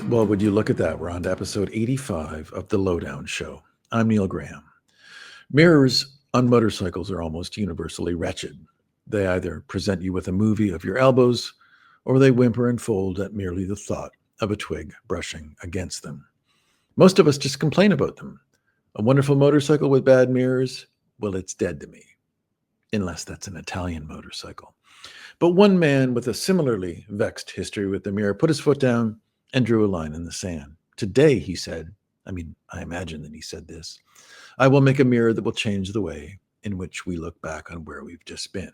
Well, would you look at that? We're on to episode 85 of The Lowdown Show. I'm Neil Graham. Mirrors on motorcycles are almost universally wretched. They either present you with a movie of your elbows, or they whimper and fold at merely the thought of a twig brushing against them. Most of us just complain about them. A wonderful motorcycle with bad mirrors, well, it's dead to me. Unless that's an Italian motorcycle. But one man with a similarly vexed history with the mirror put his foot down and drew a line in the sand. Today, he said, I imagine that he said this, I will make a mirror that will change the way in which we look back on where we've just been.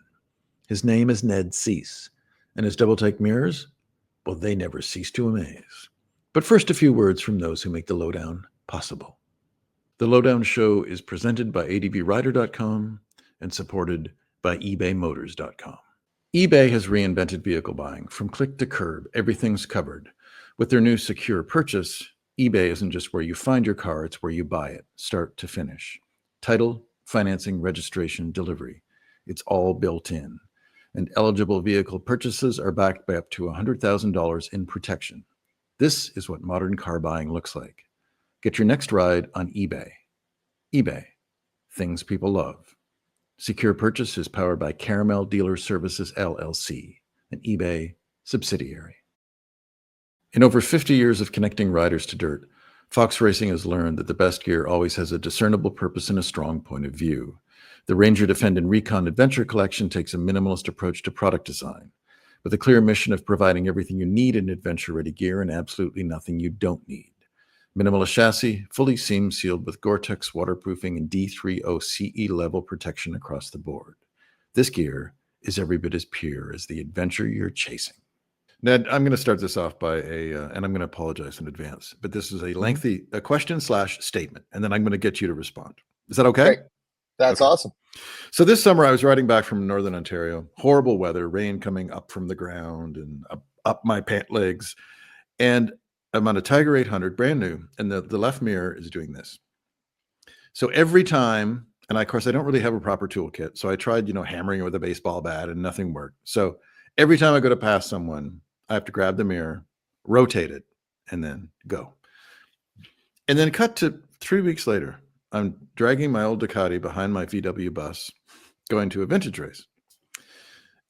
His name is Ned Suesse, and his Doubletake mirrors, well, they never cease to amaze. But first, a few words from those who make the Lowdown possible. The Lowdown Show is presented by advrider.com and supported by ebaymotors.com. eBay has reinvented vehicle buying. From click to curb, everything's covered. With their new secure purchase, eBay isn't just where you find your car, it's where you buy it, start to finish. Title, financing, registration, delivery. It's all built in. And eligible vehicle purchases are backed by up to $100,000 in protection. This is what modern car buying looks like. Get your next ride on eBay. eBay, things people love. Secure Purchase is powered by Caramel Dealer Services, LLC, an eBay subsidiary. In over 50 years of connecting riders to dirt, Fox Racing has learned that the best gear always has a discernible purpose and a strong point of view. The Ranger Defend and Recon Adventure Collection takes a minimalist approach to product design, with a clear mission of providing everything you need in adventure-ready gear and absolutely nothing you don't need. Minimalist chassis, fully seam-sealed with Gore-Tex waterproofing and D30 CE level protection across the board. This gear is every bit as pure as the adventure you're chasing. Ned, I'm going to start this off by and I'm going to apologize in advance, but this is a lengthy question/statement, and then I'm going to get you to respond. Is that okay? Great. That's okay. Awesome. So this summer I was riding back from Northern Ontario, horrible weather, rain coming up from the ground and up my pant legs. And I'm on a Tiger 800, brand new, and the left mirror is doing this. So every time, and of course I don't really have a proper toolkit, so I tried, hammering it with a baseball bat and nothing worked. So every time I go to pass someone, I have to grab the mirror, rotate it, and then go. And then cut to 3 weeks later, I'm dragging my old Ducati behind my VW bus, going to a vintage race.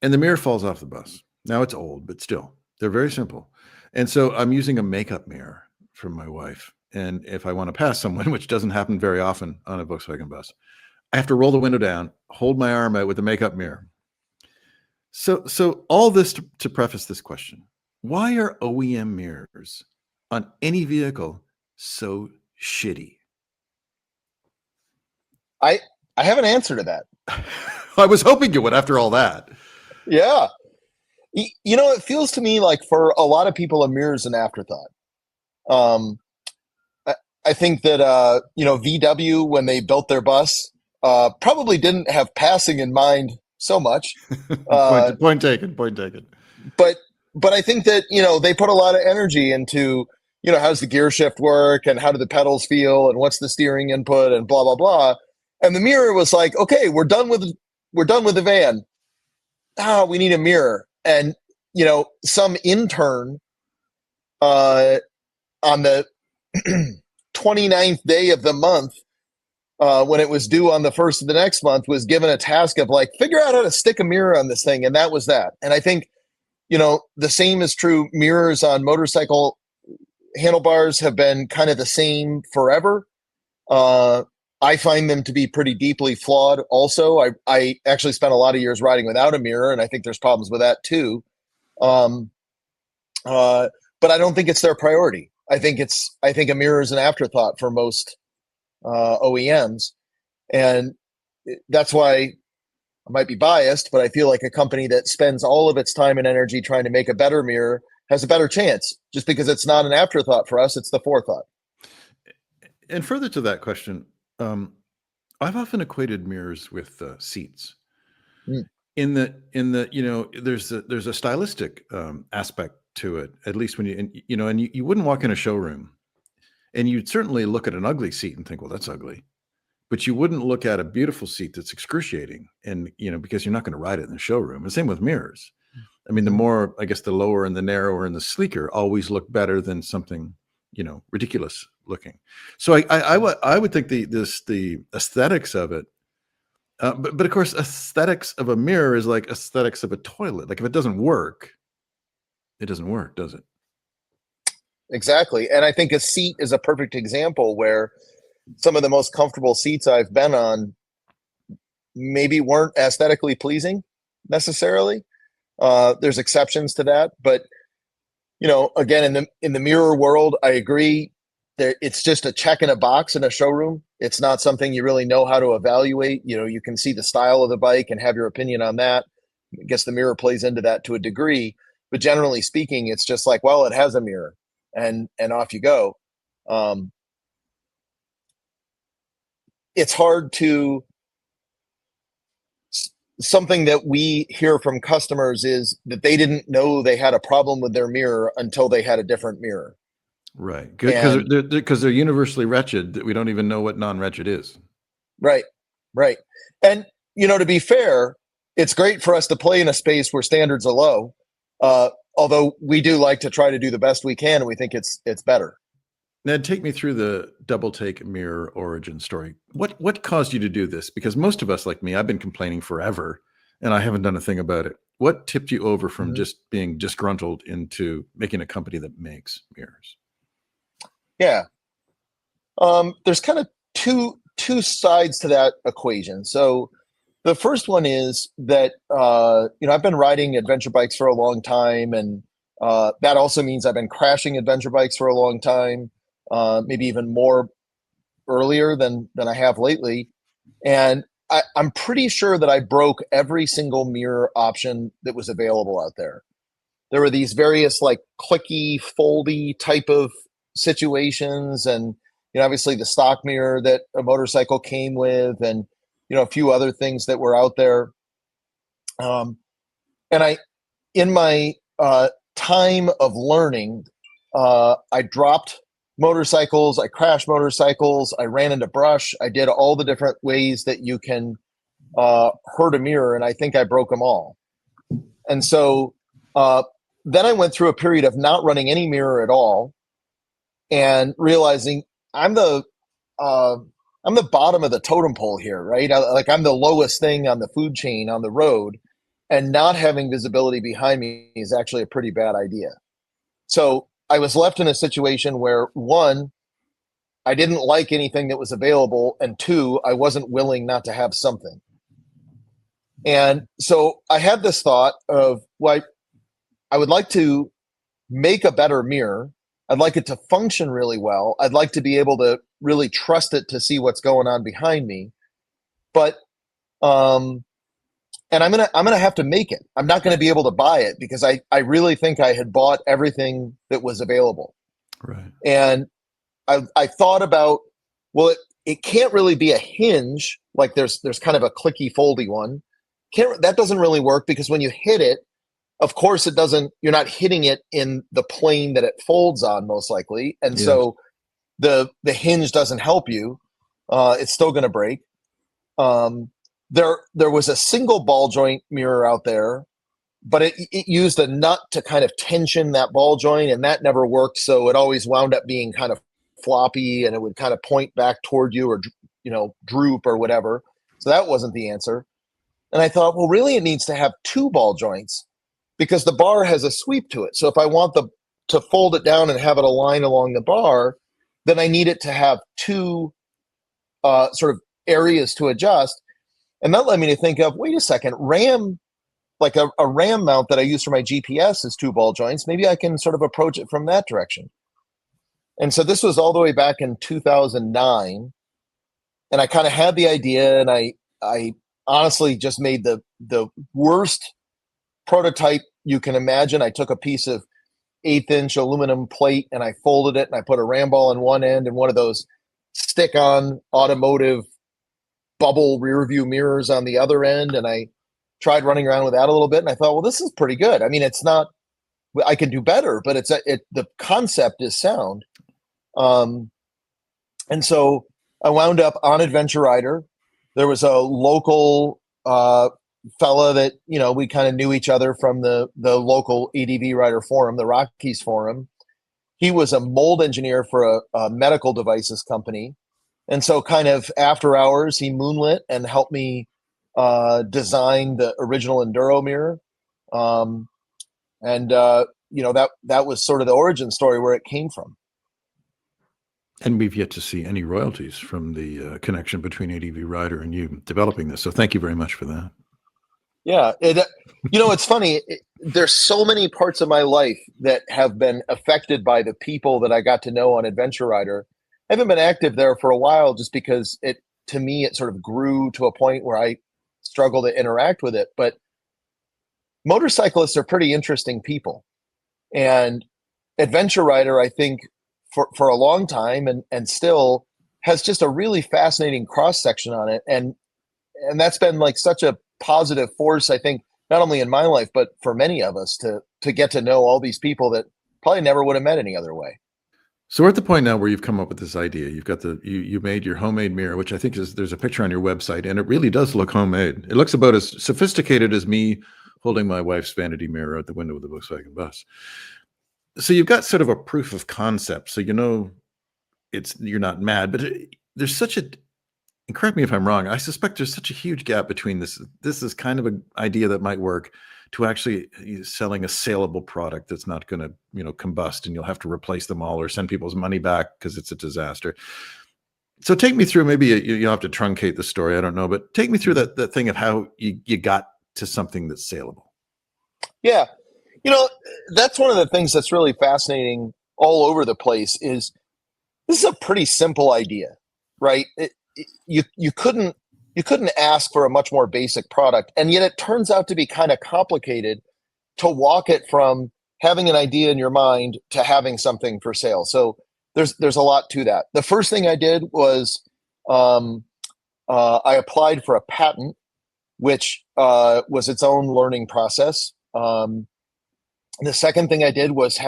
And the mirror falls off the bus. Now it's old, but still, they're very simple. And so I'm using a makeup mirror from my wife. And if I want to pass someone, which doesn't happen very often on a Volkswagen bus, I have to roll the window down, hold my arm out with the makeup mirror. So all this to preface this question, why are OEM mirrors on any vehicle so shitty? I have an answer to that. I was hoping you would after all that. Yeah. It feels to me like for a lot of people, a mirror is an afterthought. I think that, VW, when they built their bus, probably didn't have passing in mind so much. Point taken. But I think that, they put a lot of energy into, how's the gear shift work and how do the pedals feel and what's the steering input and blah, blah, blah. And the mirror was like, okay, we're done with the van. We need a mirror. And, some intern on the 29th day of the month, when it was due on the first of the next month, was given a task of figure out how to stick a mirror on this thing. And that was that. And I think, the same is true. Mirrors on motorcycle handlebars have been kind of the same forever. I find them to be pretty deeply flawed also. I actually spent a lot of years riding without a mirror, and I think there's problems with that too. But I don't think it's their priority. I think a mirror is an afterthought for most OEMs. And that's why I might be biased, but I feel like a company that spends all of its time and energy trying to make a better mirror has a better chance. Just because it's not an afterthought for us, it's the forethought. And further to that question, I've often equated mirrors with seats. In the there's a stylistic aspect to it, at least when you wouldn't walk in a showroom and you'd certainly look at an ugly seat and think, well, that's ugly. But you wouldn't look at a beautiful seat that's excruciating, and because you're not going to ride it in the showroom. And same with mirrors. I mean, the more, I guess, the lower and the narrower and the sleeker always look better than something, ridiculous looking. So I would think the aesthetics of it, but of course, aesthetics of a mirror is like aesthetics of a toilet. Like if it doesn't work, it doesn't work, does it? Exactly. And I think a seat is a perfect example where some of the most comfortable seats I've been on maybe weren't aesthetically pleasing necessarily. There's exceptions to that, but again, in the mirror world, I agree that it's just a check in a box in a showroom. It's not something you really know how to evaluate. You can see the style of the bike and have your opinion on that. I guess the mirror plays into that to a degree, but generally speaking, it's just like, well, it has a mirror, and off you go. It's hard to. Something that we hear from customers is that they didn't know they had a problem with their mirror until they had a different mirror. Right. Because they're universally wretched that we don't even know what non-wretched is. Right. And, to be fair, it's great for us to play in a space where standards are low. Although we do like to try to do the best we can, and we think it's better. Ned, take me through the Doubletake mirror origin story. What caused you to do this? Because most of us, like me, I've been complaining forever, and I haven't done a thing about it. What tipped you over from just being disgruntled into making a company that makes mirrors? Yeah. There's kind of two sides to that equation. So the first one is that I've been riding adventure bikes for a long time, and that also means I've been crashing adventure bikes for a long time. Maybe even more earlier than I have lately. And I'm pretty sure that I broke every single mirror option that was available out there. There were these various like clicky, foldy type of situations, and obviously the stock mirror that a motorcycle came with, and a few other things that were out there. And in my time of learning, I dropped motorcycles, I crashed motorcycles, I ran into brush, I did all the different ways that you can hurt a mirror, and I think I broke them all. And so then I went through a period of not running any mirror at all, and realizing I'm the bottom of the totem pole here, right? I'm the lowest thing on the food chain on the road, and not having visibility behind me is actually a pretty bad idea. So I was left in a situation where, one, I didn't like anything that was available, and two, I wasn't willing not to have something. And so I had this thought of, well, I would like to make a better mirror. I'd like it to function really well. I'd like to be able to really trust it to see what's going on behind me. But and I'm gonna have to make it. I'm not gonna be able to buy it because I really think I had bought everything that was available. Right. And I thought about, well, it can't really be a hinge, like there's kind of a clicky foldy one. That doesn't really work, because when you hit it, of course it doesn't, you're not hitting it in the plane that it folds on, most likely. And so the hinge doesn't help you. It's still gonna break. There was a single ball joint mirror out there, but it used a nut to kind of tension that ball joint, and that never worked. So it always wound up being kind of floppy, and it would kind of point back toward you, or droop or whatever. So that wasn't the answer. And I thought, well, really it needs to have two ball joints, because the bar has a sweep to it. So if I want to fold it down and have it align along the bar, then I need it to have two sort of areas to adjust. And that led me to think of, wait a second, RAM, like a RAM mount that I use for my GPS is two ball joints. Maybe I can sort of approach it from that direction. And so this was all the way back in 2009. And I kind of had the idea, and I honestly just made the worst prototype you can imagine. I took a piece of 1/8-inch aluminum plate, and I folded it, and I put a RAM ball on one end and one of those stick-on automotive bubble rear view mirrors on the other end. And I tried running around with that a little bit, and I thought, well, this is pretty good. I mean, it's not, I can do better, but the concept is sound. And so I wound up on Adventure Rider. There was a local fella that, we kind of knew each other from the local ADV writer forum, the Rockies forum. He was a mold engineer for a medical devices company. And so kind of after hours, he moonlit and helped me design the original Enduro mirror. That was sort of the origin story where it came from. And we've yet to see any royalties from the connection between ADV Rider and you developing this. So thank you very much for that. Yeah. It's funny. There's so many parts of my life that have been affected by the people that I got to know on Adventure Rider. I haven't been active there for a while just because to me, it sort of grew to a point where I struggle to interact with it. But motorcyclists are pretty interesting people. And Adventure Rider, I think, for a long time and still has just a really fascinating cross section on it. And that's been like such a positive force, I think, not only in my life, but for many of us to get to know all these people that probably never would have met any other way. So we're at the point now where you've come up with this idea. You've got you made your homemade mirror, which I think there's a picture on your website, and it really does look homemade. It looks about as sophisticated as me holding my wife's vanity mirror out the window of the Volkswagen bus. So you've got sort of a proof of concept. So you're not mad, but there's such a, and correct me if I'm wrong, I suspect there's such a huge gap between this is kind of an idea that might work to actually selling a saleable product that's not going to, combust and you'll have to replace them all or send people's money back because it's a disaster. So take me through, maybe you'll have to truncate the story, I don't know, but take me through that thing of how you got to something that's saleable. Yeah. That's one of the things that's really fascinating all over the place is this is a pretty simple idea, right? You couldn't ask for a much more basic product. And yet it turns out to be kind of complicated to walk it from having an idea in your mind to having something for sale. So there's a lot to that. The first thing I did was I applied for a patent, which was its own learning process. The second thing I did was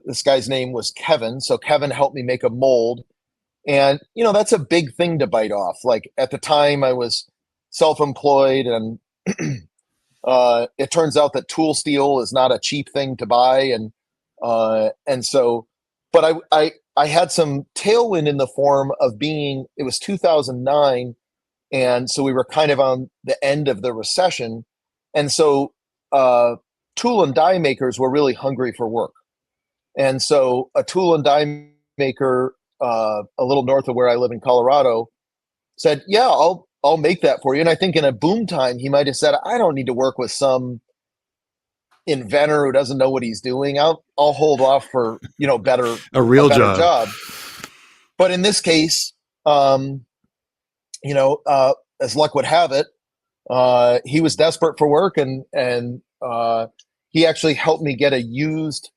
this guy's name was Kevin. So Kevin helped me make a mold. And, that's a big thing to bite off. Like at the time I was self-employed and it turns out that tool steel is not a cheap thing to buy. And so, but I had some tailwind in the form of it was 2009. And so we were kind of on the end of the recession. And so, tool and die makers were really hungry for work. And so a tool and die maker, a little north of where I live in Colorado, said, yeah, I'll make that for you. And I think in a boom time, he might've said, I don't need to work with some inventor who doesn't know what he's doing. I'll hold off for, a better job. But in this case, as luck would have it, he was desperate for work and he actually helped me get a used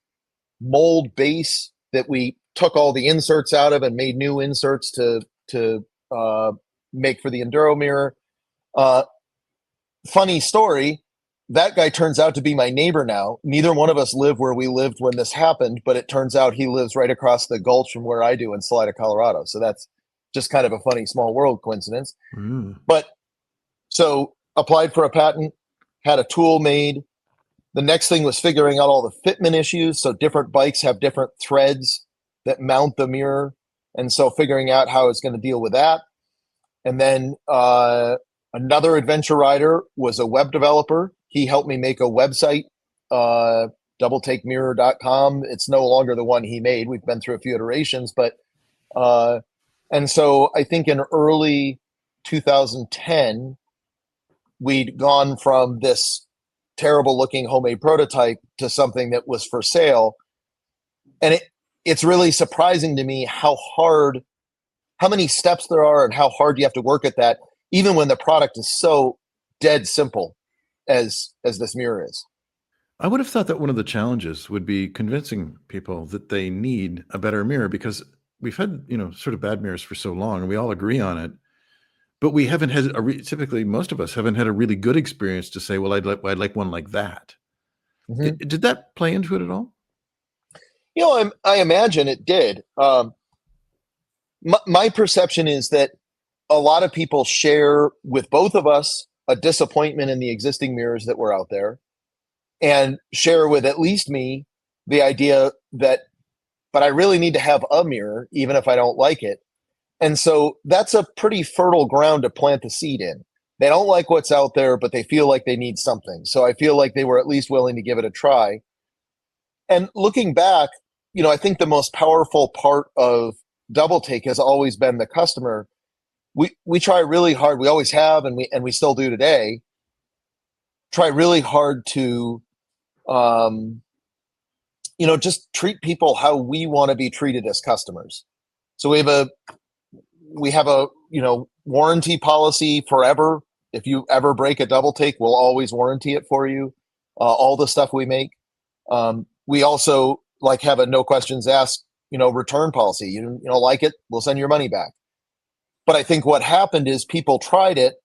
mold base that we took all the inserts out of and made new inserts to make for the Enduro mirror. Funny story, that guy turns out to be my neighbor now. Neither one of us live where we lived when this happened, but it turns out he lives right across the gulch from where I do in Salida, Colorado. So that's just kind of a funny small world coincidence. But so applied for a patent, had a tool made. The next thing was figuring out all the fitment issues. So different bikes have different threads that mount the mirror. And so figuring out how it's going to deal with that. And then another adventure rider was a web developer. He helped me make a website, doubletakemirror.com. It's no longer the one he made. We've been through a few iterations, but and so I think in early 2010, we'd gone from this terrible looking homemade prototype to something that was for sale. And it's really surprising to me how many steps there are and how hard you have to work at that, even when the product is so dead simple as this mirror is. I would have thought that one of the challenges would be convincing people that they need a better mirror, because we've had, sort of bad mirrors for so long and we all agree on it. But we haven't had typically most of us haven't had a really good experience to say, well, I'd like one like that. Mm-hmm. Did that play into it at all? I imagine it did. My perception is that a lot of people share with both of us a disappointment in the existing mirrors that were out there and share with at least me the idea that, but I really need to have a mirror, even if I don't like it. And so that's a pretty fertile ground to plant the seed in. They don't like what's out there, but they feel like they need something. So I feel like they were at least willing to give it a try. And looking back, I think the most powerful part of Doubletake has always been the customer. We try really hard. We always have, and we still do today. Try really hard to, just treat people how we want to be treated as customers. So we have a warranty policy forever. If you ever break a Doubletake, we'll always warranty it for you. All the stuff we make. We also have a no questions asked, return policy. You don't like it, we'll send your money back. But I think what happened is people tried it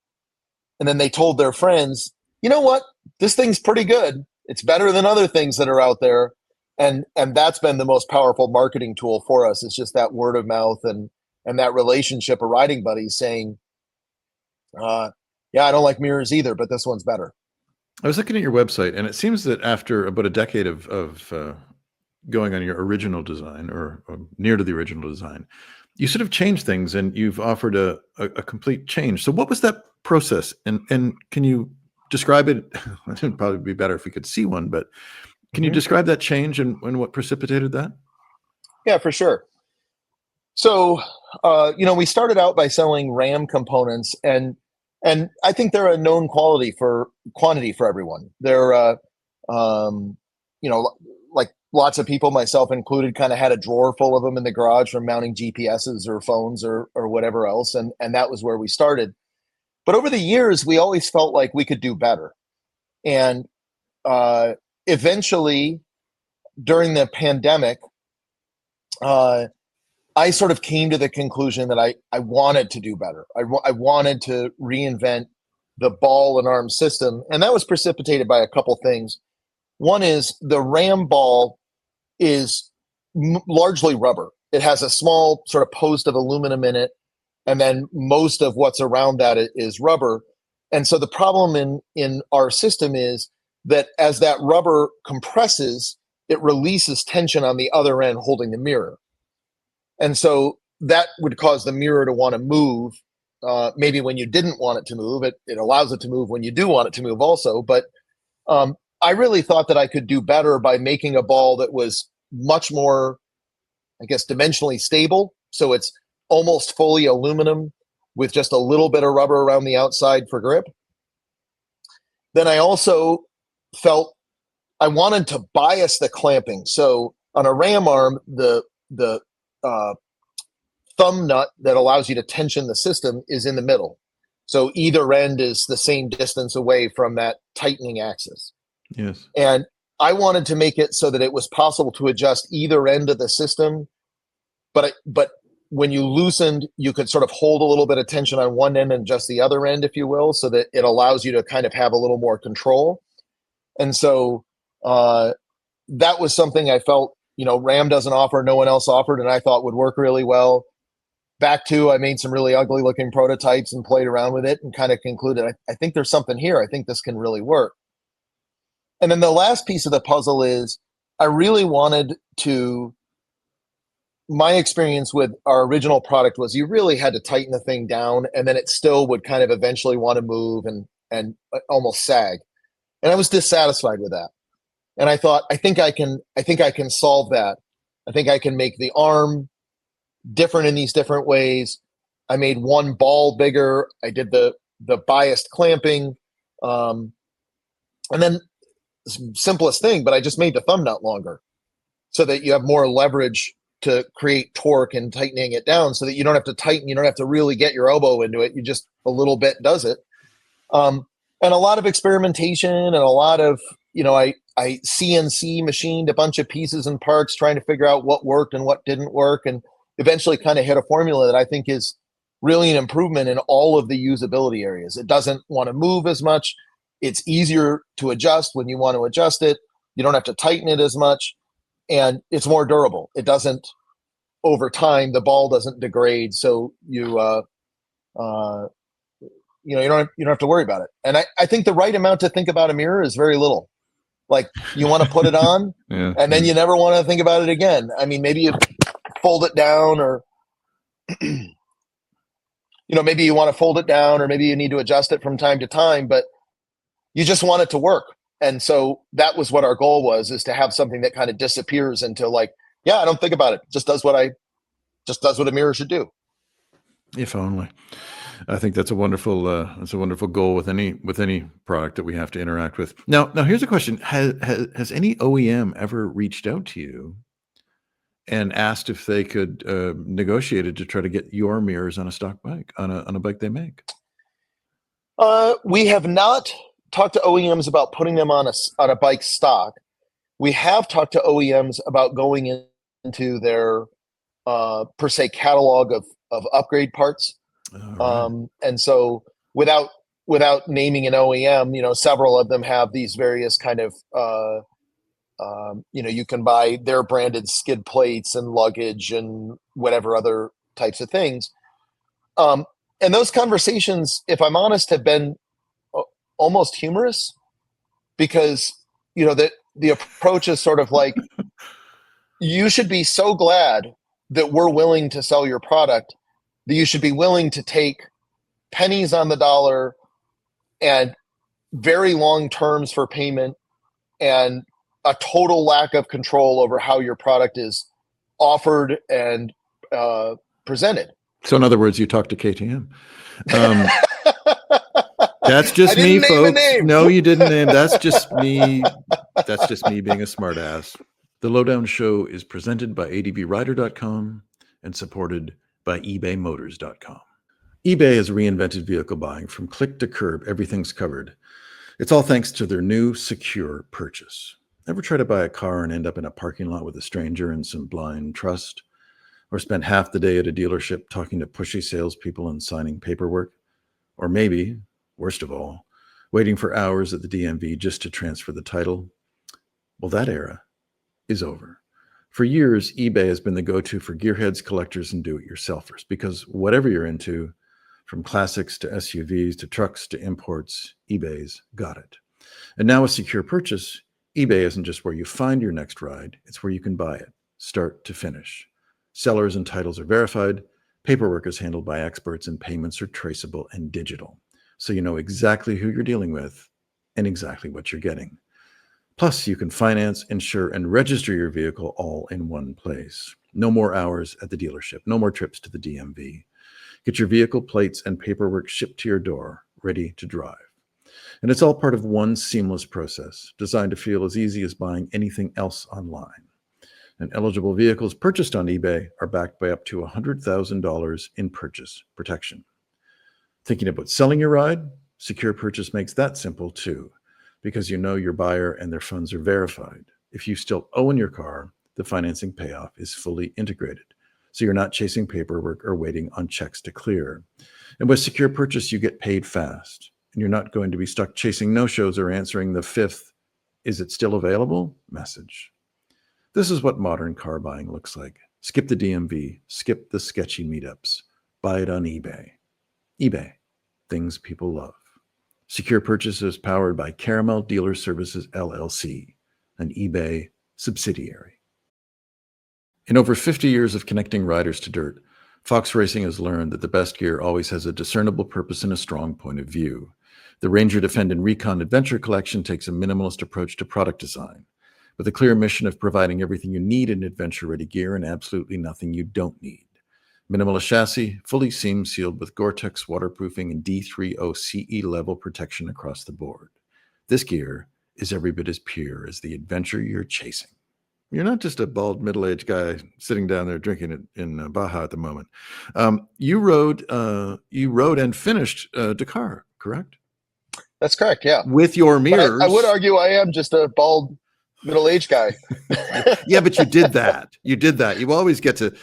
and then they told their friends, you know what, this thing's pretty good. It's better than other things that are out there. And that's been the most powerful marketing tool for us. It's just that word of mouth and that relationship of riding buddies saying, yeah, I don't like mirrors either, but this one's better. I was looking at your website, and it seems that after about a decade of going on your original design or near to the original design, you sort of changed things and you've offered a complete change. So what was that process? And can you describe it? It would probably be better if we could see one, but can you describe that change and what precipitated that? Yeah, for sure. So, we started out by selling RAM components, and I think they're a known quantity for everyone. They're, like lots of people, myself included, kind of had a drawer full of them in the garage from mounting GPSs or phones or whatever else, and that was where we started. But over the years, we always felt like we could do better, and eventually, during the pandemic, I sort of came to the conclusion that I wanted to do better. I wanted to reinvent the ball and arm system. And that was precipitated by a couple things. One is the RAM ball is largely rubber. It has a small sort of post of aluminum in it. And then most of what's around that is rubber. And so the problem in our system is that as that rubber compresses, it releases tension on the other end holding the mirror. And so that would cause the mirror to want to move, maybe when you didn't want it to move. It allows it to move when you do want it to move also. But I really thought that I could do better by making a ball that was much more, I guess, dimensionally stable. So it's almost fully aluminum with just a little bit of rubber around the outside for grip. Then I also felt I wanted to bias the clamping. So on a RAM arm, the thumb nut that allows you to tension the system is in the middle. So either end is the same distance away from that tightening axis. Yes. And I wanted to make it so that it was possible to adjust either end of the system. But when you loosened, you could sort of hold a little bit of tension on one end and adjust the other end, if you will, so that it allows you to kind of have a little more control. And so that was something I felt, RAM doesn't offer, no one else offered, and I thought would work really well. Back to, I made some really ugly looking prototypes and played around with it and kind of concluded, I think there's something here. I think this can really work. And then the last piece of the puzzle is I really wanted to, my experience with our original product was you really had to tighten the thing down and then it still would kind of eventually want to move and almost sag. And I was dissatisfied with that. And I thought, I think I can solve that. I think I can make the arm different in these different ways. I made one ball bigger. I did the biased clamping. And then simplest thing, but I just made the thumb nut longer so that you have more leverage to create torque and tightening it down so that you don't have to tighten. You don't have to really get your elbow into it. You just a little bit does it. And a lot of experimentation and a lot of, I CNC machined a bunch of pieces and parts trying to figure out what worked and what didn't work, and eventually kind of hit a formula that I think is really an improvement in all of the usability areas. It doesn't want to move as much. It's easier to adjust when you want to adjust it. You don't have to tighten it as much, and it's more durable. It doesn't, over time, the ball doesn't degrade. So you you don't have to worry about it. And I think the right amount to think about a mirror is very little. Like, you want to put it on and then you never want to think about it again. I mean, maybe you fold it down, or maybe you want to fold it down, or maybe you need to adjust it from time to time, but you just want it to work. And so that was what our goal was, is to have something that kind of disappears into, like, I don't think about it. Just does what a mirror should do. If only. I think that's a wonderful goal with any product that we have to interact with. Now here's a question: Has any OEM ever reached out to you and asked if they could negotiate it to try to get your mirrors on a stock bike, on a bike they make? We have not talked to OEMs about putting them on a bike stock. We have talked to OEMs about going into their per se catalog of upgrade parts. Right. And so without naming an OEM, several of them have these various kind of, you can buy their branded skid plates and luggage and whatever other types of things. And those conversations, if I'm honest, have been almost humorous, because, the approach is sort of like, you should be so glad that we're willing to sell your product, that you should be willing to take pennies on the dollar and very long terms for payment and a total lack of control over how your product is offered and presented. So in other words, you talk to KTM. That's just me, folks. No, you didn't name. That's just me. That's just me being a smart ass. The Lowdown Show is presented by advrider.com and supported by ebaymotors.com. eBay has reinvented vehicle buying. From click to curb, everything's covered. It's all thanks to their new secure purchase. Ever try to buy a car and end up in a parking lot with a stranger and some blind trust? Or spend half the day at a dealership talking to pushy salespeople and signing paperwork? Or maybe, worst of all, waiting for hours at the DMV just to transfer the title? Well, that era is over. For years, eBay has been the go-to for gearheads, collectors, and do-it-yourselfers, because whatever you're into, from classics to SUVs to trucks to imports, eBay's got it. And now with secure purchase, eBay isn't just where you find your next ride, it's where you can buy it, start to finish. Sellers and titles are verified, paperwork is handled by experts, and payments are traceable and digital. So you know exactly who you're dealing with and exactly what you're getting. Plus, you can finance, insure, and register your vehicle all in one place. No more hours at the dealership, no more trips to the DMV. Get your vehicle plates and paperwork shipped to your door, ready to drive. And it's all part of one seamless process, designed to feel as easy as buying anything else online. And eligible vehicles purchased on eBay are backed by up to $100,000 in purchase protection. Thinking about selling your ride? Secure Purchase makes that simple too, because you know your buyer and their funds are verified. If you still own your car, the financing payoff is fully integrated, so you're not chasing paperwork or waiting on checks to clear. And with Secure Purchase, you get paid fast, and you're not going to be stuck chasing no-shows or answering the fifth, "Is it still available?" message. This is what modern car buying looks like. Skip the DMV, skip the sketchy meetups, buy it on eBay. eBay, things people love. Secure Purchase is powered by Caramel Dealer Services, LLC, an eBay subsidiary. In over 50 years of connecting riders to dirt, Fox Racing has learned that the best gear always has a discernible purpose and a strong point of view. The Ranger Defend and Recon Adventure Collection takes a minimalist approach to product design, with a clear mission of providing everything you need in adventure-ready gear and absolutely nothing you don't need. Minimalist chassis, fully seam sealed with Gore-Tex waterproofing and D30 CE level protection across the board. This gear is every bit as pure as the adventure you're chasing. You're not just a bald middle-aged guy sitting down there drinking it in Baja at the moment. You rode and finished Dakar, correct? That's correct. Yeah, with your mirrors. But I would argue I am just a bald middle-aged guy. Yeah, but you did that. You did that. You always get to.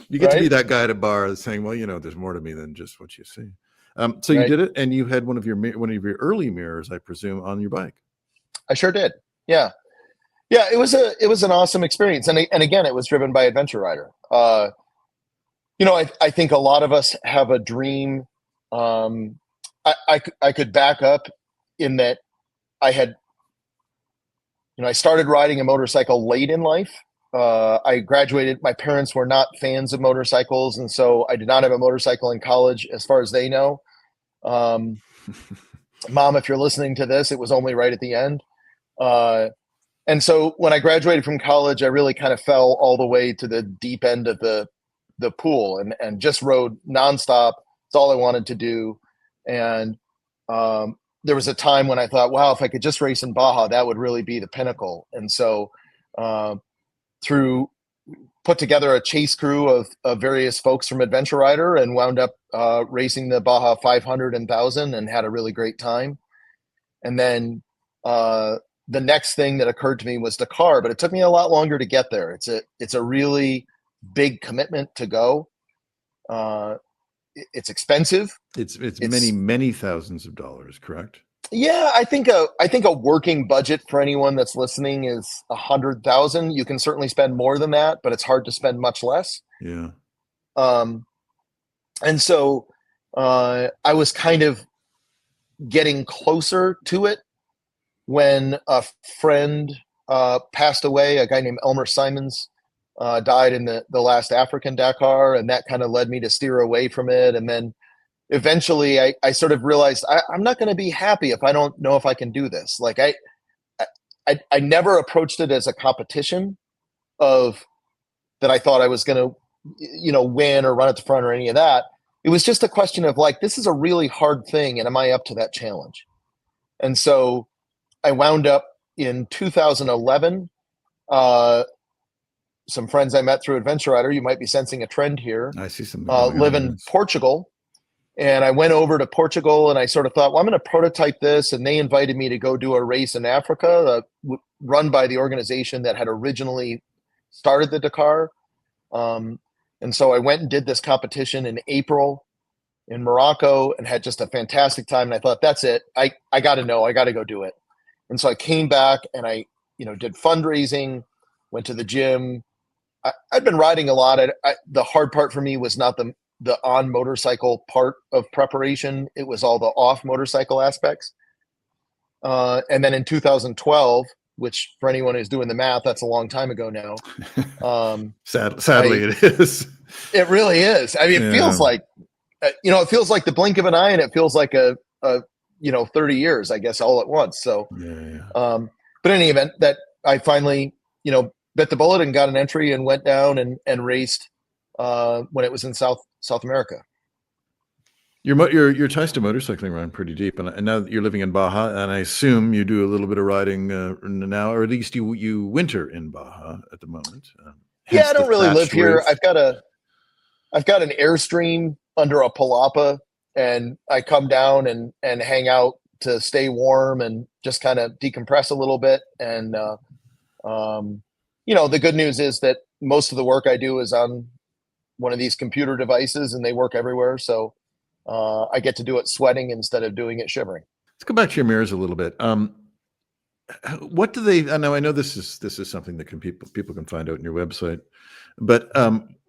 You get to be that guy at a bar saying, "Well, there's more to me than just what you see." So you did it, and you had one of your early mirrors, I presume, on your bike. I sure did. Yeah. It was an awesome experience, and again, it was driven by Adventure Rider. I think a lot of us have a dream I could back up in that I had, I started riding a motorcycle late in life. I graduated. My parents were not fans of motorcycles, and so I did not have a motorcycle in college, as far as they know. Um, Mom, if you're listening to this, it was only right at the end. Uh, and so when I graduated from college, I really kind of fell all the way to the deep end of the pool and just rode nonstop. It's all I wanted to do. And there was a time when I thought, wow, if I could just race in Baja, that would really be the pinnacle. And so through put together a chase crew of various folks from Adventure Rider and wound up racing the Baja 500 and 1000 and had a really great time. And then the next thing that occurred to me was Dakar, but it took me a lot longer to get there. It's a really big commitment to go. It's expensive. It's many thousands of dollars, correct? Yeah, I think a working budget for anyone that's listening is 100,000. You can certainly spend more than that, but it's hard to spend much less. Yeah. And so I was kind of getting closer to it when a friend passed away. A guy named Elmer Simons died in the last African Dakar, and that kind of led me to steer away from it. And then eventually I sort of realized I'm not going to be happy if I don't know if I can do this. Like I never approached it as a competition of that I thought I was going to, win or run at the front or any of that. It was just a question of like, this is a really hard thing. And am I up to that challenge? And so I wound up in 2011, some friends I met through Adventure Rider, you might be sensing a trend here. I see some live in Portugal. And I went over to Portugal and I sort of thought, well, I'm going to prototype this. And they invited me to go do a race in Africa run by the organization that had originally started the Dakar. And so I went and did this competition in April in Morocco and had just a fantastic time. And I thought, that's it. I got to know, I got to go do it. And so I came back and I, did fundraising, went to the gym. I'd been riding a lot. The hard part for me was not the on motorcycle part of preparation. It was all the off motorcycle aspects. And then in 2012, which for anyone who's doing the math, that's a long time ago now. Sadly, it is. It really is. I mean, it feels like, it feels like the blink of an eye, and it feels like a 30 years, I guess, all at once. So, but in any event, that I finally, bit the bullet and got an entry and went down and raced when it was in South America. Your ties to motorcycling run pretty deep, and now that you're living in Baja, and I assume you do a little bit of riding now, or at least you winter in Baja at the moment. Yeah, I don't really live here. I've got an Airstream under a palapa, and I come down and hang out to stay warm and just kind of decompress a little bit. And the good news is that most of the work I do is on one of these computer devices, and they work everywhere. So I get to do it sweating instead of doing it shivering. Let's go back to your mirrors a little bit. What do they? I know this is something that people can find out on your website, but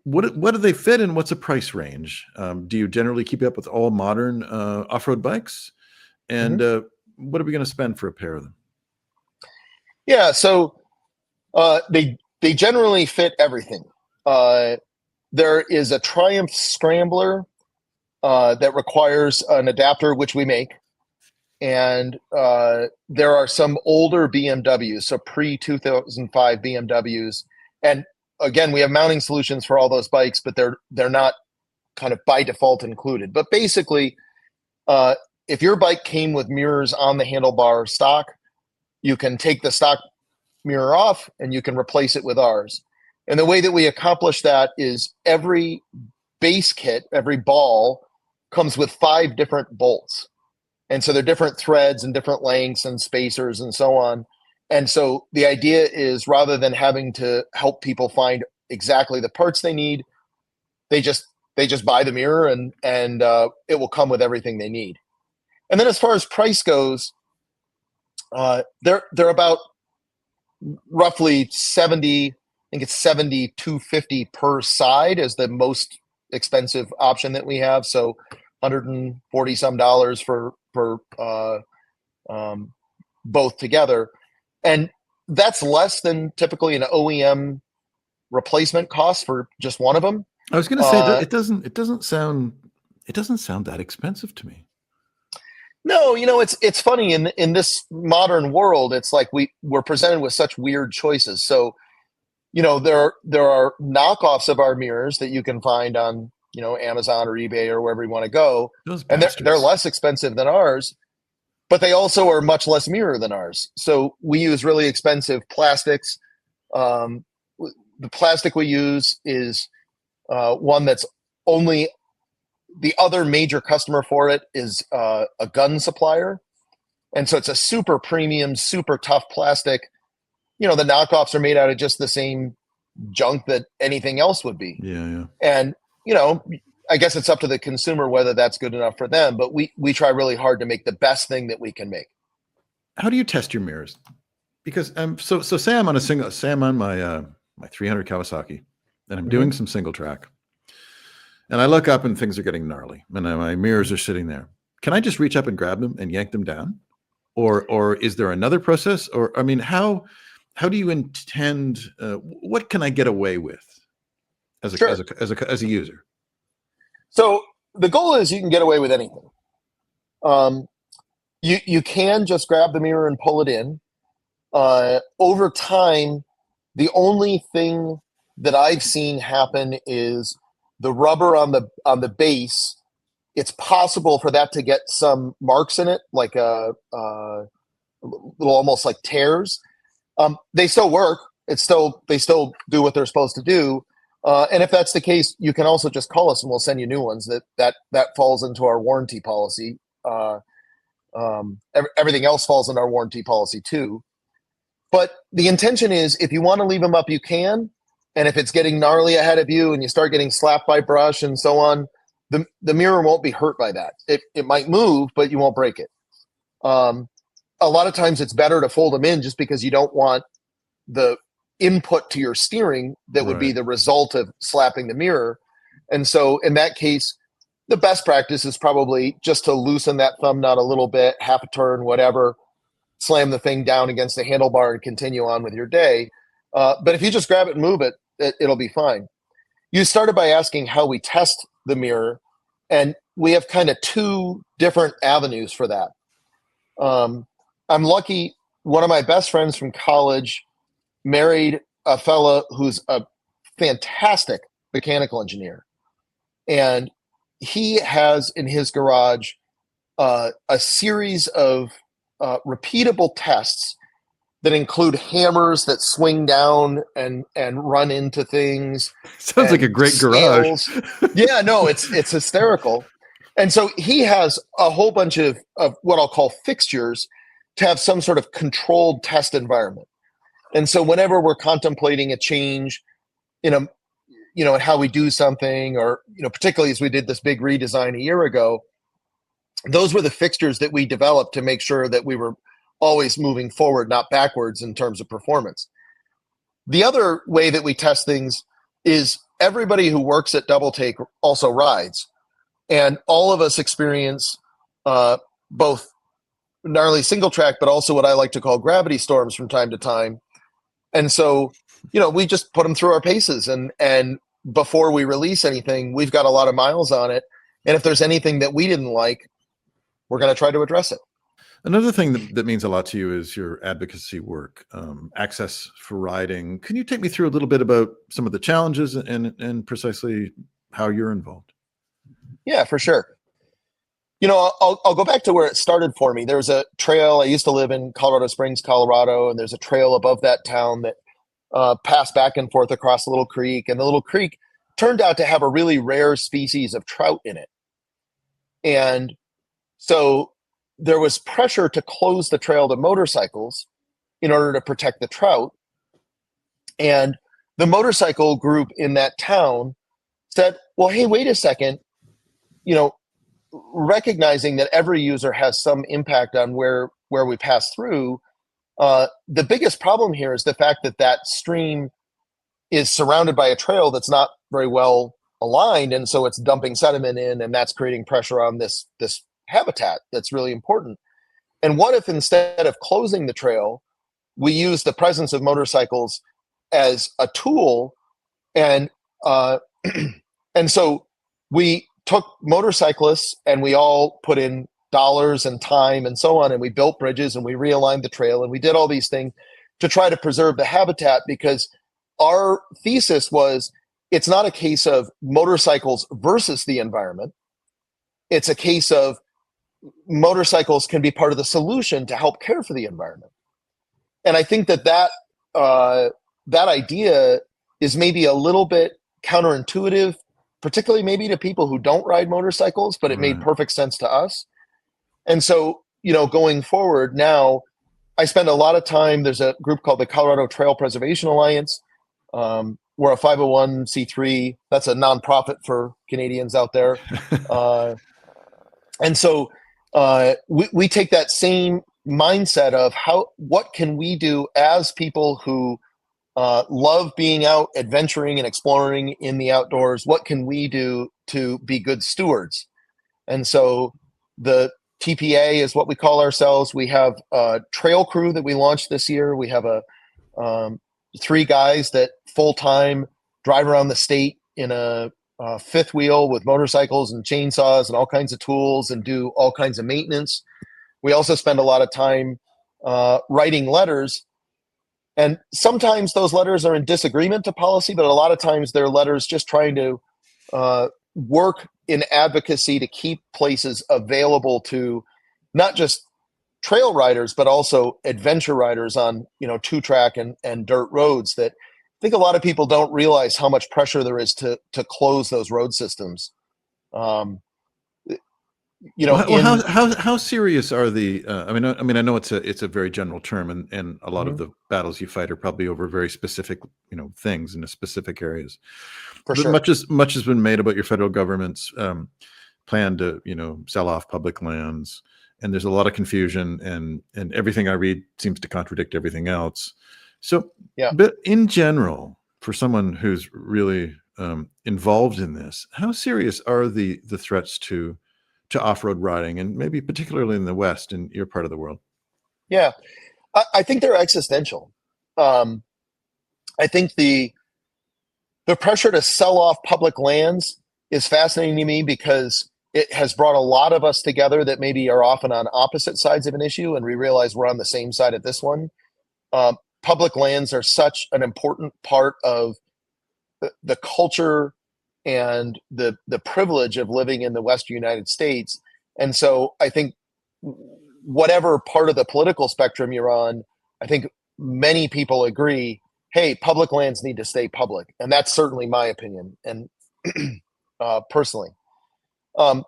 what do they fit and what's a price range? Do you generally keep up with all modern off-road bikes? And what are we going to spend for a pair of them? Yeah, so they generally fit everything. There is a Triumph Scrambler that requires an adapter, which we make. And there are some older BMWs, so pre-2005 BMWs. And again, we have mounting solutions for all those bikes, but they're not kind of by default included. But basically, if your bike came with mirrors on the handlebar stock, you can take the stock mirror off and you can replace it with ours. And the way that we accomplish that is every base kit, every ball comes with 5 different bolts. And so they're different threads and different lengths and spacers and so on. And so the idea is, rather than having to help people find exactly the parts they need, they just buy the mirror and it will come with everything they need. And then as far as price goes, they're about roughly 70. I think it's $7,250 per side is the most expensive option that we have. So $140 some dollars for both together. And that's less than typically an OEM replacement cost for just one of them. I was going to say that it doesn't sound that expensive to me. No, it's funny in this modern world. It's like we're presented with such weird choices. So, there are knockoffs of our mirrors that you can find on Amazon or eBay or wherever you want to go, and they're less expensive than ours, but they also are much less mirror than ours. So we use really expensive plastics. The plastic we use is one that's only the other major customer for it is a gun supplier. And so it's a super premium, super tough plastic. The knockoffs are made out of just the same junk that anything else would be. Yeah. And, I guess it's up to the consumer whether that's good enough for them, but we try really hard to make the best thing that we can make. How do you test your mirrors? Because so say I'm on my my 300 Kawasaki, and I'm doing some single track, and I look up and things are getting gnarly, and my mirrors are sitting there. Can I just reach up and grab them and yank them down, or is there another process? Or I mean, how do you intend? What can I get away with as a user? So the goal is you can get away with anything. You can just grab the mirror and pull it in. Over time, the only thing that I've seen happen is the rubber on the base. It's possible for that to get some marks in it, like a little almost like tears. They still work. They still do what they're supposed to do. And if that's the case, you can also just call us and we'll send you new ones. That falls into our warranty policy. Everything else falls in our warranty policy too. But the intention is, if you want to leave them up, you can. And if it's getting gnarly ahead of you and you start getting slapped by brush and so on, the mirror won't be hurt by that. It might move, but you won't break it. A lot of times it's better to fold them in just because you don't want the input to your steering that would be the result of slapping the mirror. And so in that case, the best practice is probably just to loosen that thumb nut a little bit, half a turn, whatever, slam the thing down against the handlebar and continue on with your day. But if you just grab it and move it, it'll be fine. You started by asking how we test the mirror, and we have kind of two different avenues for that. I'm lucky. One of my best friends from college married a fella who's a fantastic mechanical engineer. And he has in his garage a series of repeatable tests that include hammers that swing down and run into things. Sounds like a great garage. Yeah, no, it's hysterical. And so he has a whole bunch of what I'll call fixtures to have some sort of controlled test environment. And so whenever we're contemplating a change in how we do something, or, particularly as we did this big redesign a year ago, those were the fixtures that we developed to make sure that we were always moving forward, not backwards in terms of performance. The other way that we test things is everybody who works at Doubletake also rides. And all of us experience both gnarly single track, but also what I like to call gravity storms from time to time. And so, we just put them through our paces, and before we release anything, we've got a lot of miles on it. And if there's anything that we didn't like, we're going to try to address it. Another thing that means a lot to you is your advocacy work, access for riding. Can you take me through a little bit about some of the challenges and precisely how you're involved? Yeah, for sure. I'll go back to where it started for me. There was a trail. I used to live in Colorado Springs, Colorado, and there's a trail above that town that passed back and forth across a little creek. And the little creek turned out to have a really rare species of trout in it. And so there was pressure to close the trail to motorcycles in order to protect the trout. And the motorcycle group in that town said, well, hey, wait a second, recognizing that every user has some impact on where we pass through, the biggest problem here is the fact that stream is surrounded by a trail that's not very well aligned, and so it's dumping sediment in, and that's creating pressure on this habitat that's really important. And what if instead of closing the trail, we use the presence of motorcycles as a tool, and and so we took motorcyclists and we all put in dollars and time and so on, and we built bridges and we realigned the trail and we did all these things to try to preserve the habitat, because our thesis was it's not a case of motorcycles versus the environment. It's a case of motorcycles can be part of the solution to help care for the environment. And I think that idea is maybe a little bit counterintuitive, particularly maybe to people who don't ride motorcycles, but it made perfect sense to us. And so, going forward now, I spend a lot of time, there's a group called the Colorado Trail Preservation Alliance. We're a 501c3. That's a nonprofit for Canadians out there. And so we take that same mindset of what can we do as people who love being out adventuring and exploring in the outdoors? What can we do to be good stewards? And so the TPA is what we call ourselves. We have a trail crew that we launched this year. We have 3 guys that full-time drive around the state in a fifth wheel with motorcycles and chainsaws and all kinds of tools and do all kinds of maintenance. We also spend a lot of time writing letters, and sometimes those letters are in disagreement to policy, but a lot of times they're letters just trying to work in advocacy to keep places available to not just trail riders, but also adventure riders on, 2-track and dirt roads that I think a lot of people don't realize how much pressure there is to close those road systems. How serious are the? I mean, I know it's a very general term, and a lot of the battles you fight are probably over very specific, things in the specific areas. For but sure. much has been made about your federal government's plan to, sell off public lands, and there's a lot of confusion, and everything I read seems to contradict everything else. So, but in general, for someone who's really involved in this, how serious are the threats to off-road riding, and maybe particularly in the West, in your part of the world? Yeah, I think they're existential. I think the pressure to sell off public lands is fascinating to me because it has brought a lot of us together that maybe are often on opposite sides of an issue, and we realize we're on the same side at this one. Public lands are such an important part of the culture and the privilege of living in the Western United States. And so I think whatever part of the political spectrum you're on, I think many people agree, hey, public lands need to stay public. And that's certainly my opinion. And personally, the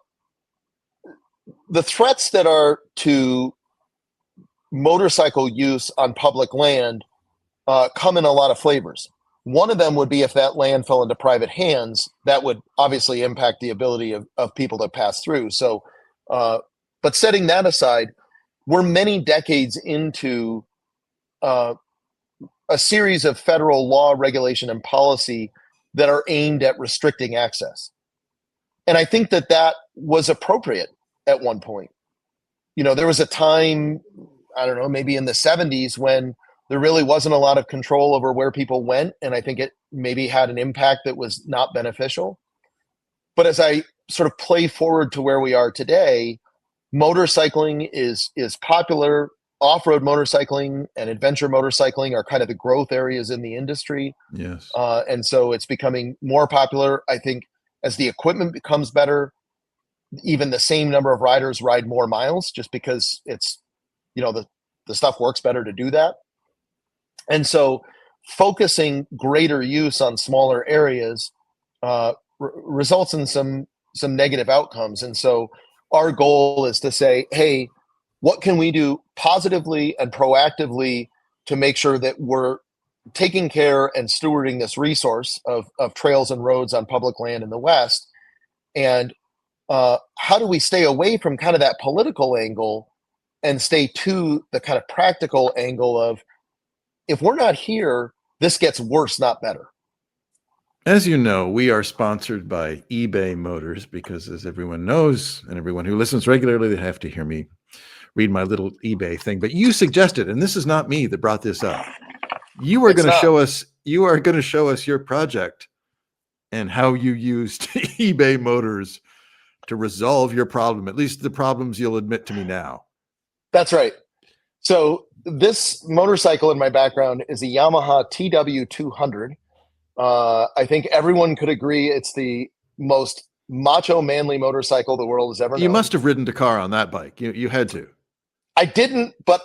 threats that are to motorcycle use on public land come in a lot of flavors. One of them would be if that land fell into private hands, that would obviously impact the ability of people to pass through. So, but setting that aside, we're many decades into a series of federal law, regulation, and policy that are aimed at restricting access. And I think that was appropriate at one point. There was a time, I don't know, maybe in the 70s when there really wasn't a lot of control over where people went. And I think it maybe had an impact that was not beneficial. But as I sort of play forward to where we are today, motorcycling is popular. Off-road motorcycling and adventure motorcycling are kind of the growth areas in the industry. Yes. And so it's becoming more popular. I think as the equipment becomes better, even the same number of riders ride more miles just because it's, the stuff works better to do that. And so focusing greater use on smaller areas results in some negative outcomes. And so our goal is to say, hey, what can we do positively and proactively to make sure that we're taking care and stewarding this resource of trails and roads on public land in the West? And how do we stay away from kind of that political angle and stay to the kind of practical angle of, if we're not here, this gets worse, not better. As you know, we are sponsored by eBay Motors because, as everyone knows, and everyone who listens regularly, they have to hear me read my little eBay thing. But you suggested, and this is not me that brought this up. You are going to show us. You are going to show us your project and how you used eBay Motors to resolve your problem. At least the problems you'll admit to me now. That's right. So this motorcycle in my background is a Yamaha TW200. I think everyone could agree it's the most macho, manly motorcycle the world has ever known. You must have ridden Dakar on that bike. You had to. I didn't, but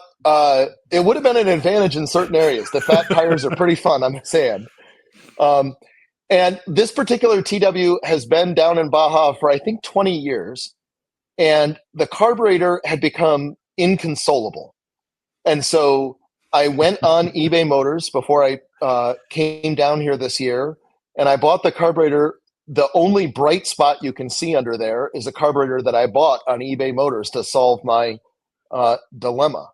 it would have been an advantage in certain areas. The fat tires are pretty fun on the sand. And this particular TW has been down in Baja for, I think, 20 years. And the carburetor had become inconsolable. And so I went on eBay Motors before I came down here this year, and I bought the carburetor. The only bright spot you can see under there is a carburetor that I bought on eBay Motors to solve my dilemma.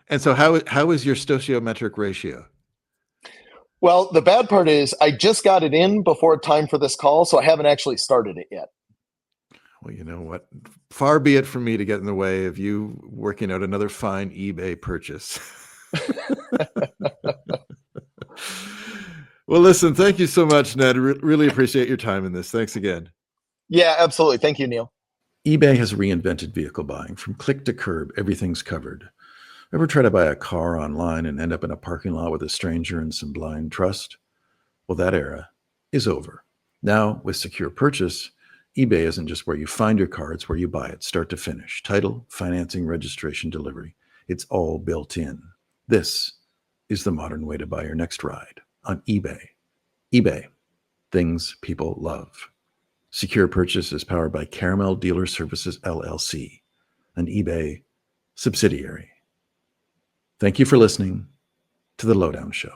And so how is your stoichiometric ratio? Well, the bad part is I just got it in before time for this call, so I haven't actually started it yet. Well, you know what? Far be it from me to get in the way of you working out another fine eBay purchase. Well, listen, thank you so much, Ned. Really appreciate your time in this. Thanks again. Yeah, absolutely. Thank you, Neil. eBay has reinvented vehicle buying. From click to curb, everything's covered. Ever try to buy a car online and end up in a parking lot with a stranger and some blind trust? Well, that era is over. Now, with secure purchase, eBay isn't just where you find your car, it's where you buy it, start to finish. Title, financing, registration, delivery. It's all built in. This is the modern way to buy your next ride on eBay. eBay, things people love. Secure purchase is powered by Caramel Dealer Services, LLC, an eBay subsidiary. Thank you for listening to The Lowdown Show.